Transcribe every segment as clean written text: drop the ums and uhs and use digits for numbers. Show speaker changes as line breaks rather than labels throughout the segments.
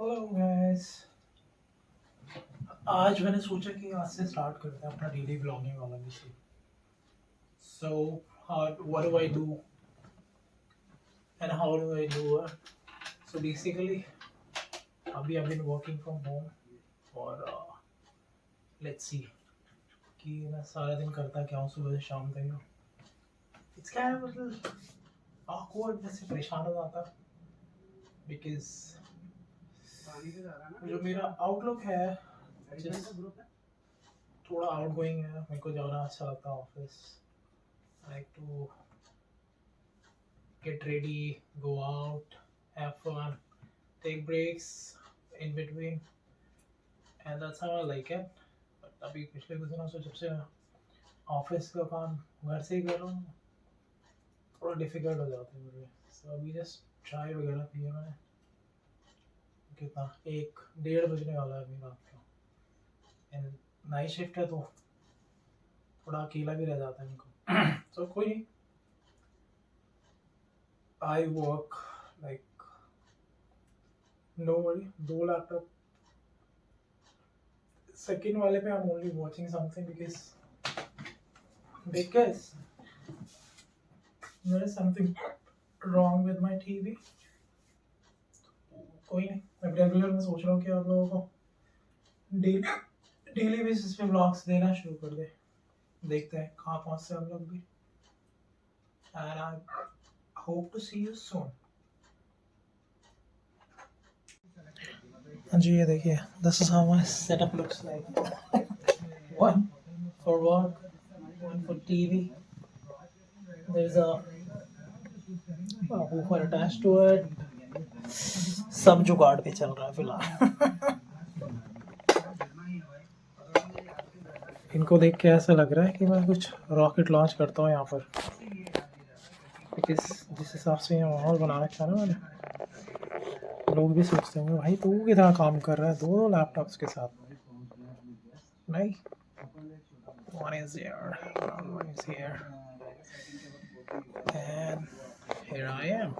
Hello guys. आज मैंने सोचा कि आज से स्टार्ट करते हैं अपना डेली ब्लॉगिंग वाला mission. So what do I do and how do I do it? So basically अभी I been working from home और लेट्स सी कि मैं सारा दिन करता क्या हूँ सुबह से शाम तक। It's kind of little awkward, जैसे परेशान हो जाता बिकॉज जो मेरा आउटलुक है थोड़ा आउट गोइंग है। मेरे को जाना अच्छा लगता है office. I like to get ready, go out, have fun, take breaks in between, and that's how I like it. But अभी पिछले कुछ दिनों से जब से ऑफिस का काम घर से ही कर रहा हूँ थोड़ा डिफिकल्ट हो जाता है मुझे। सो अभी जस्ट चाय वगैरह पिया मैंने। कितना 1-1:30 बजने वाला है अभी रात का। एंड नाइट शिफ्ट है तो थोड़ा अकेला भी रह जाता है इनको। सो कोई नहीं। I work like no worry 2 laptop. Second वाले पे I am only watching something because there is something wrong with my TV. कोई नहीं, मैं रेगुलर में सोच रहा हूँ कि आप लोगों को डेली बेसिस पे व्लॉग्स देना शुरू कर दे। देखते हैं कहाँ पहुँचते हैं हम लोग भी। and I hope to see you soon. हाँ जी, ये देखिए, this is how my setup looks like. One for work, one for TV. There's a woofer attached to it. सब जुगाड़ पे चल रहा है फिलहाल। इनको देख के ऐसा लग रहा है कि मैं कुछ रॉकेट लॉन्च करता हूँ यहाँ पर। जिस हिसाब से ये माहौल बना रखा है ना मैंने, लोग भी सोचते होंगे भाई तू कितना काम कर रहा है 2 लैपटॉप्स के साथ। नहीं, one is here, one is here, and here I am.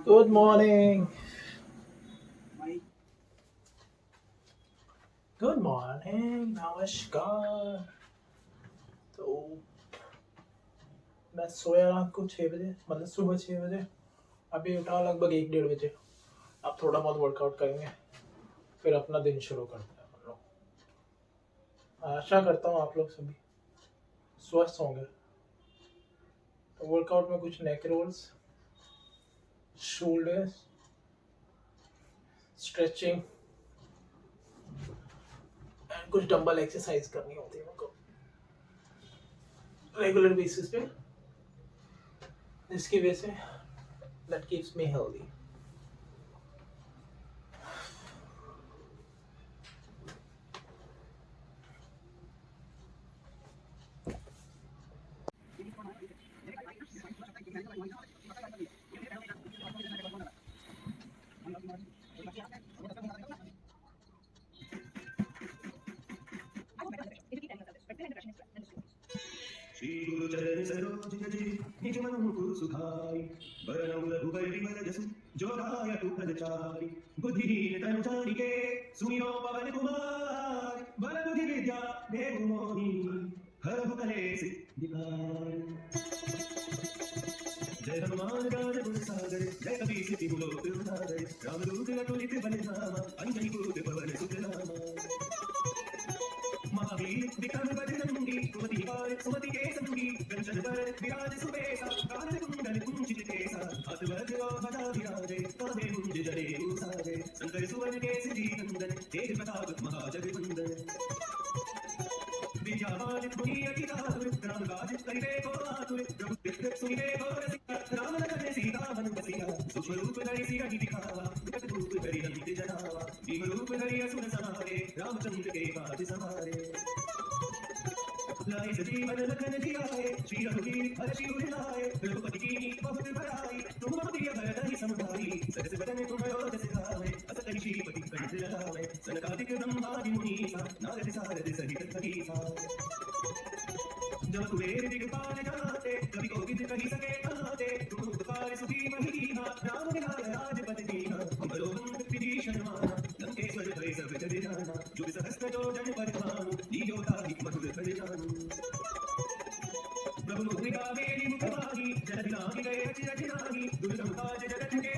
Good morning. Good morning. नमस्कार। तो मैं सोया रात को 6 बजे, मतलब सुबह 6 बजे। अभी उठा लगभग 1-1:30 बजे। अब थोड़ा बहुत वर्कआउट करेंगे, फिर अपना दिन शुरू करते हैं हम लोग। आशा करता हूँ आप लोग सभी स्वस्थ होंगे। तो वर्कआउट में कुछ neck rolls, shoulders, stretching and कुछ डंबल एक्सरसाइज करनी होती है उनको रेगुलर बेसिस पे, जिसकी वजह से that keeps me healthy.
Shri गुरु चरण सरोज रज निज मन मुकुर सुखाई बरनउँ रघुबर विमल जसु जो दायक फल चारि बुद्धिहीन तनु जानिके सुमिरो पवन कुमार बल बुद्धि विद्या देहु मोहि हरहु कलेस विकार जय हनुमान ज्ञान गुण सागर जय कपीस तिहु लोक उजागर रामदूत अतुलित बल धामा अंजनी पुत्र पवन सुत नामा महावीर विक्रम बजरंगी सुमति निवार सुमति के संगी कंचन वर विराज सुबेसा कांचन कुंडल कुंचित केसा हाथ वज्र और ध्वजा विराजे कांधे मुंज जनेऊ साजे शंकर सुवन केसरी नंदन तेज प्रताप महाजगवंदन विद्यावान गुणी अति चातुर राम काज करिबे को आतुर प्रभु चित्त सुनिबे को रसिया राम लखन सीता हनुमत बसिया सूक्ष्म रूप धरि सिरहि दिखावा विकट रूप धरि लंक जरावा भीम रूप धरि असुर संहारे रामचंद्र के काज सवारे लाए सजीवन लखन जियाए श्री रघुवीर हर्षि उर लाए रघुपति की बहुत बड़ाई तुम मति भरत समुदाई सरस बदन तुम्हारो जस गावे अस कहि श्रीपति कंठ लगावे सनकादिक ब्रह्मादि मुनीसा नारद सारद सहित सहीसा जब कुबेर दिगपाल जाते कवि कोविद कहि सके कहते तुम उपकार सुखी महीहा राम निहाल राजपद दीना अमरो बंद विभीषण माना लंकेश्वर भय सब जग जाना जुग सहस्त्र जो जन पर भानु लीलो ताहि मधुर फल जानू प्रभु मुद्रिका मेरी मुखवाही जन दिलाहि गए अचि रचनाहि दुर्गम काज जगत के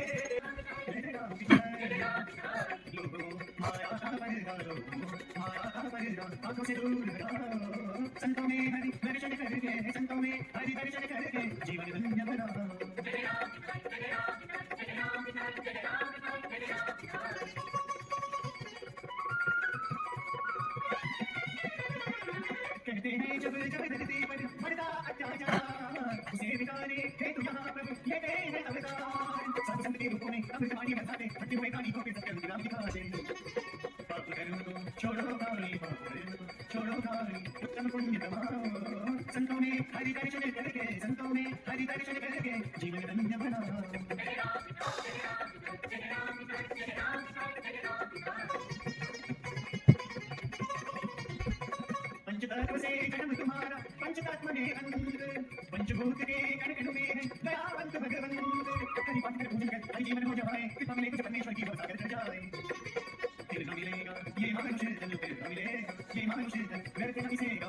आंखों से दूर हटाओ संतों में हरि दर्शन करके संतों में हरि दर्शन करके जीवन धन्य बनाओ कहते हैं जब जब धरती पर बढ़ता अत्याचार उसे मिटाने हेतु यहाँ प्रभु लेते हैं अवतार साधु संत के रूपों में अमृत वाणी बरसाते भटके हुए कानी को फिर सत्य राम दिखाते पाप कर्म को छोड़ो काली पाप कर्म को छोड़ो काली उत्तम पुण्य कमाओ संतों में हरि दर्शन करके संतों में हरि दर्शन करके जीवन धन्य बनाओ पंचतत्व से जन्म तुम्हारा पंचतत्व में अंतर पंचभूत के कण कण में दयावंत भगवंत करी पाठ कर पूजन कर हरि जीवन हो जाए कृपा मिले तुझे परमेश्वर की सागर कर जाए फिर न मिलेगा ये मनुष्य जन्म फिर न मिलेगा ये मनुष्य जन्म व्यर्थ न मिलेगा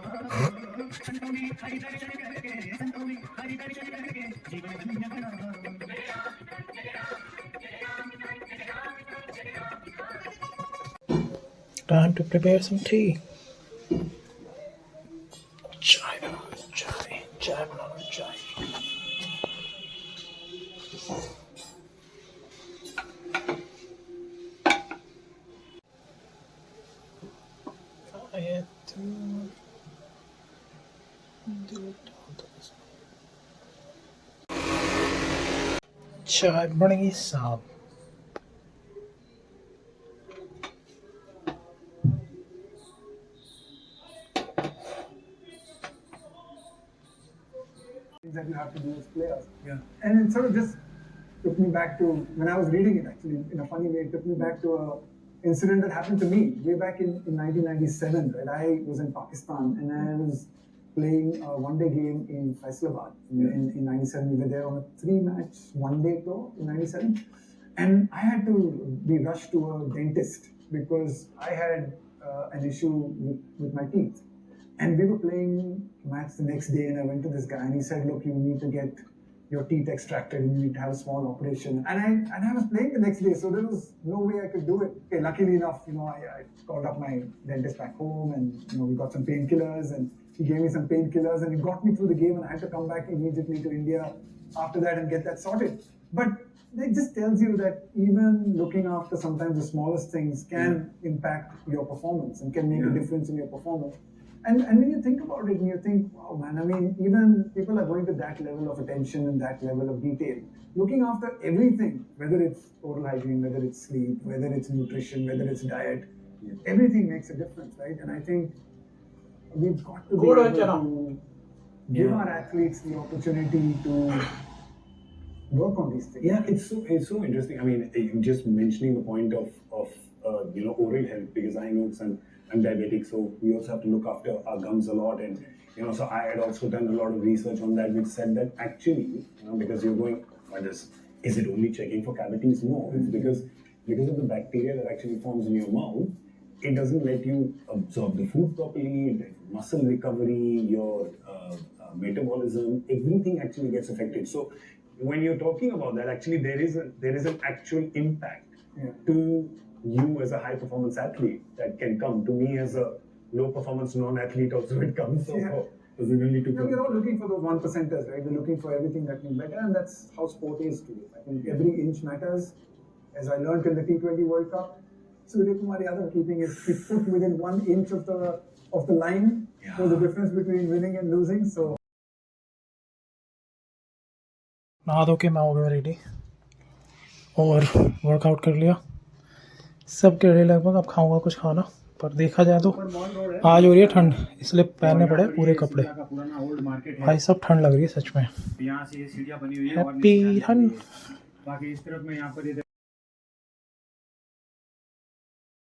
संतों में हरि दर्शन करके संतों में हरि दर्शन करके जीवन धन्य बनाओ
Time to prepare some tea. Chai banana chai. Chai banana chai. I had to do it on this. Chai बन साहब.
That you have to do as players. Yeah. And it sort of just took me back to when I was reading it, actually, in a funny way. It took me back to a incident that happened to me way back in 1997. Right, I was in Pakistan and I was playing a one-day game in Faisalabad in 97. We were there on a 3-match one-day tour in 97. And I had to be rushed to a dentist because I had an issue with my teeth. And we were playing match the next day, and I went to this guy, and he said, "Look, you need to get your teeth extracted, and you need to have a small operation." And I was playing the next day, so there was no way I could do it. Okay, luckily enough, I called up my dentist back home, and we got some painkillers, and he gave me some painkillers, and it got me through the game, and I had to come back immediately to India after that and get that sorted. But it just tells you that even looking after sometimes the smallest things can impact your performance and can make a difference in your performance. And when you think about it and you think, wow, man, I mean, even people are going to that level of attention and that level of detail. Looking after everything, whether it's oral hygiene, whether it's sleep, whether it's nutrition, whether it's diet, everything makes a difference, right? And I think we've got to be able to give our athletes the opportunity to work on these things.
Yeah, it's so interesting. I mean, just mentioning the point of oral health, because I know I'm diabetic, so we also have to look after our gums a lot. And so I had also done a lot of research on that, which said that actually, because you're going, is it only checking for cavities? No, it's because of the bacteria that actually forms in your mouth. It doesn't let you absorb the food properly, muscle recovery, your metabolism, everything actually gets affected. So when you're talking about that, actually there is an actual impact to you as a high performance athlete that can come. To me as a low performance non-athlete also it comes. So
we're all looking for those 1%ers, right? We're looking for everything that can be better, and that's how sport is today. I think every inch matters. As I learned in the T20 World Cup, Surya Kumar Yadav keeping his foot within 1 inch of the line was the difference between winning and losing. So
नहा धो के मैं हो गया ready और workout कर लिया, सब के लिए लगभग। अब खाऊंगा कुछ खाना, पर देखा जाए तो आज हो रही है ठंड, इसलिए पहनने पड़े पूरे कपड़े। भाई सब ठंड लग रही है सच में। हैप्पी ठंड।
बाकी इस तरफ में यहाँ पर